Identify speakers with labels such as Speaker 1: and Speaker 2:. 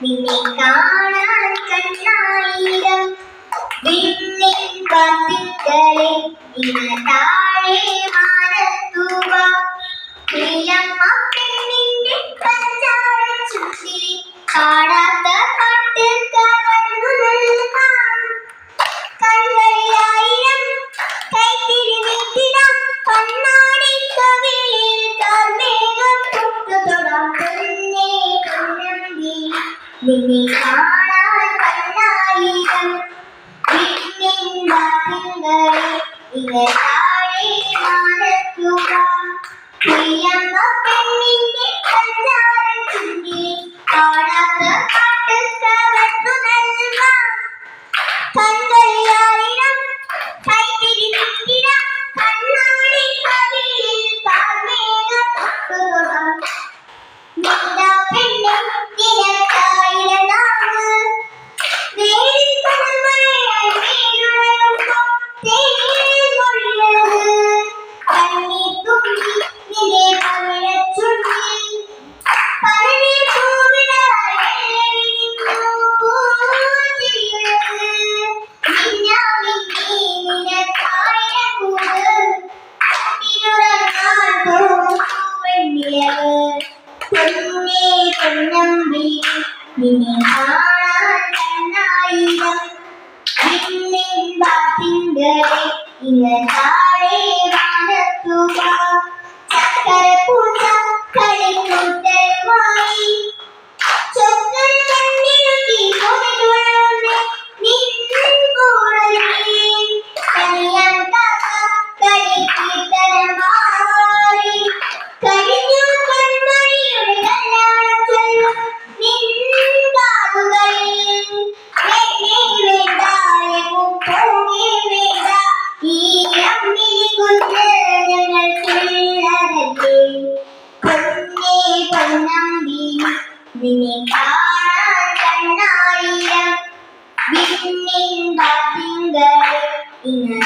Speaker 1: നിന്നെ കാണാൻ കണ്ണായിരം വിണ്ണിൻ പത്തിക്കളെ ഇന്ന് താഴെ മാനത്തുക പ്രിയമ്മ പെണ്ണിന്റെ പഞ്ചാര ചുറ്റി പാടാത്ത പാട്ട് കവർന്നു നൽകാം കണ്ണുകളിലായിരം കൈത്തിരി നീട്ടിടാം കണ്ണാടി കവിളിൽ കാർമേഘം തൊട്ടുതൊടാം പൊന്നേ പൊന്നമ്പി നിന്നെ കാണാൻ കണ്ണായിരം വിണ്ണിൻ വാത്തിങ്കളെ ഇന്ന് താഴെ മാനത്തുക പ്രിയമ്മ പെണ്ണിന്റെ പഞ്ചാര ചുറ്റി പാടാത്ത പാട്ട് കവർന്നു നൽകാം കണ്ണുകളിലായിരം കൈത്തിരി നീട്ടിടാം കണ്ണാടി കവിളിൽ കാർമേഘം തൊട്ടുതൊടാം നിന്റെ പെണ്ണെ നിനക്കായിരനാണ് വേലിൽ കടൽമഴയായി വീഴുകയുമ്പോൾ തേനിൽ മൊഴിയത് കണ്ണീർ തുമ്പി നിന്റെ പവിഴച്ചുണ്ടിൽ പരനെ പൂവിടായി വെള്ളിവിരിഞ്ഞു പൂച്ചിരിയത് മിന്നാമിന്നി നിനക്കായിരക്കൂട് കണ്ണിലുറങ്ങാൻ പൂവെണ്ണിലവ് പൊന്നേ പൊന്നമ്പി നിന്നെ കാണാൻ കണ്ണായിരം വിണ്ണിൻ വാത്തിങ്കളെ ഇന്ന് താഴെ മാനത്തുക ചക്കരപ്പൂച്ച കളിക്കൂട്ടലുമായി ചൊക്കൻ കണ്ണിറുക്കി കൊണ്ടുവന്ന് നിൻ കൂടലിൽ കനിയാൻ കാക്ക കളിക്കീർത്തനമായി കഴിഞ്ഞു കൺമണിയുടെ കല്യാണം ചൊല്ലും നിൻ കാതുകളിൽ വേണ്ടേ വേണ്ട എങ്ങും പോകേ വേണ്ട ഈ അമ്മിണി കുഞ്ഞ് ഞങ്ങൾക്കുള്ളതല്ലേ പൊന്നേ പൊന്നമ്പി നിന്നെ കാണാൻ കണ്ണായിരം വിണ്ണിൻ വാത്തിങ്കളെ ഇന്ന്